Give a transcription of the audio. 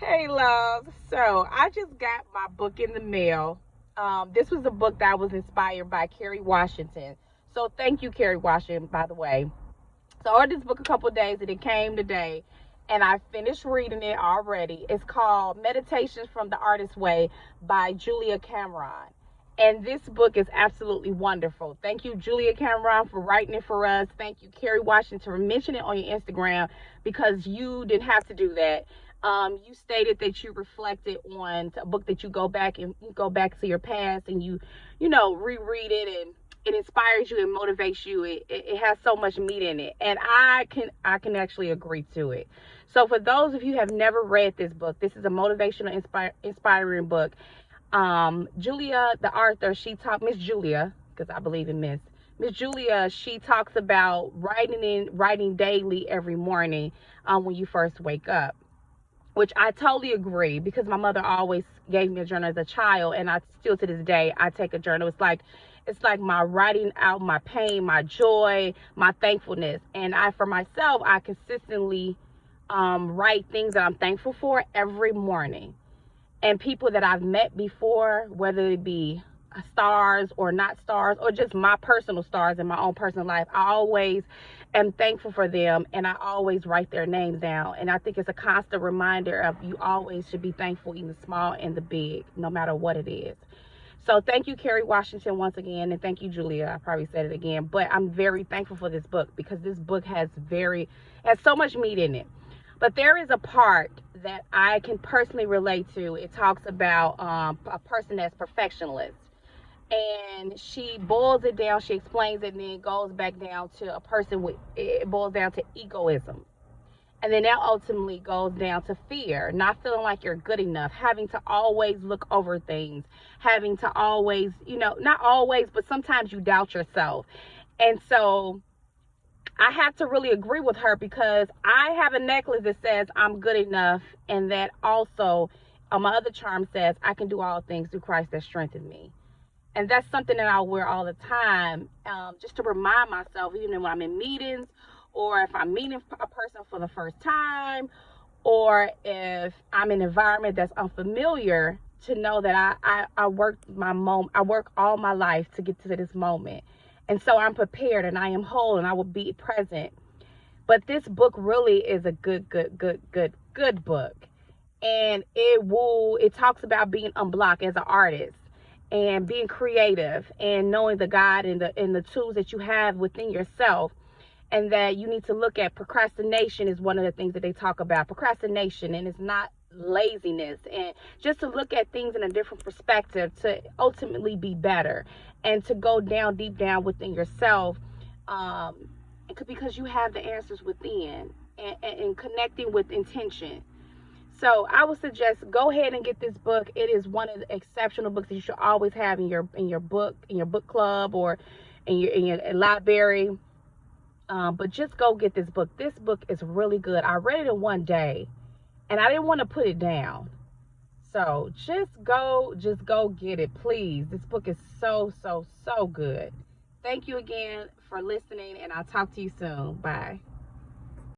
Hey, love. So I just got my book in the mail. This was a book that was inspired by Kerry Washington. So thank you, Kerry Washington, by the way. So I ordered this book a couple of days and it came today. And I finished reading it already. It's called Meditations from the Artist's Way by Julia Cameron. And this book is absolutely wonderful. Thank you, Julia Cameron, for writing it for us. Thank you, Kerry Washington, for mentioning it on your Instagram because you didn't have to do that. You stated that you reflected on a book that you go back to your past and you reread it, and it inspires you and motivates you. It has so much meat in it, and I can actually agree to it. So for those of you who have never read this book, this is a motivational, inspiring book. Julia, the author, Miss Julia, because I believe in Miss Julia, she talks about writing daily every morning when you first wake up, which I totally agree because my mother always gave me a journal as a child, and I still to this day I take a journal. It's like my writing out my pain, my joy, my thankfulness, and for myself I consistently write things that I'm thankful for every morning. And people that I've met before, whether it be stars or not stars, or just my personal stars in my own personal life, I always am thankful for them, and I always write their names down. And I think it's a constant reminder of you always should be thankful in the small and the big, no matter what it is. So thank you, Kerry Washington, once again, and thank you, Julia. I probably said it again, but I'm very thankful for this book because this book has so much meat in it. But there is a part that I can personally relate to. It talks about a person that's perfectionist. And she boils it down, she explains it, and then it goes back down to a person it boils down to egoism. And then that ultimately goes down to fear, not feeling like you're good enough, having to always look over things, having to always, not always, but sometimes you doubt yourself. And so I have to really agree with her because I have a necklace that says I'm good enough, and that also my other charm says I can do all things through Christ that strengthens me. And that's something that I wear all the time, just to remind myself, even when I'm in meetings, or if I'm meeting a person for the first time, or if I'm in an environment that's unfamiliar, to know that I work all my life to get to this moment. And so I'm prepared and I am whole and I will be present. But this book really is a good book. And it talks about being unblocked as an artist and being creative and knowing the God and the tools that you have within yourself. And that you need to look at procrastination is one of the things that they talk about. Procrastination, and it's not laziness, and just to look at things in a different perspective to ultimately be better and to go deep down within yourself, because you have the answers within, and connecting with intention. So I would suggest go ahead and get this book. It is one of the exceptional books that you should always have in your book club, or in your library. But just go get this book. This book is really good. I read it in one day and I didn't want to put it down. So just go get it, please. This book is so good. Thank you again for listening, and I'll talk to you soon. Bye.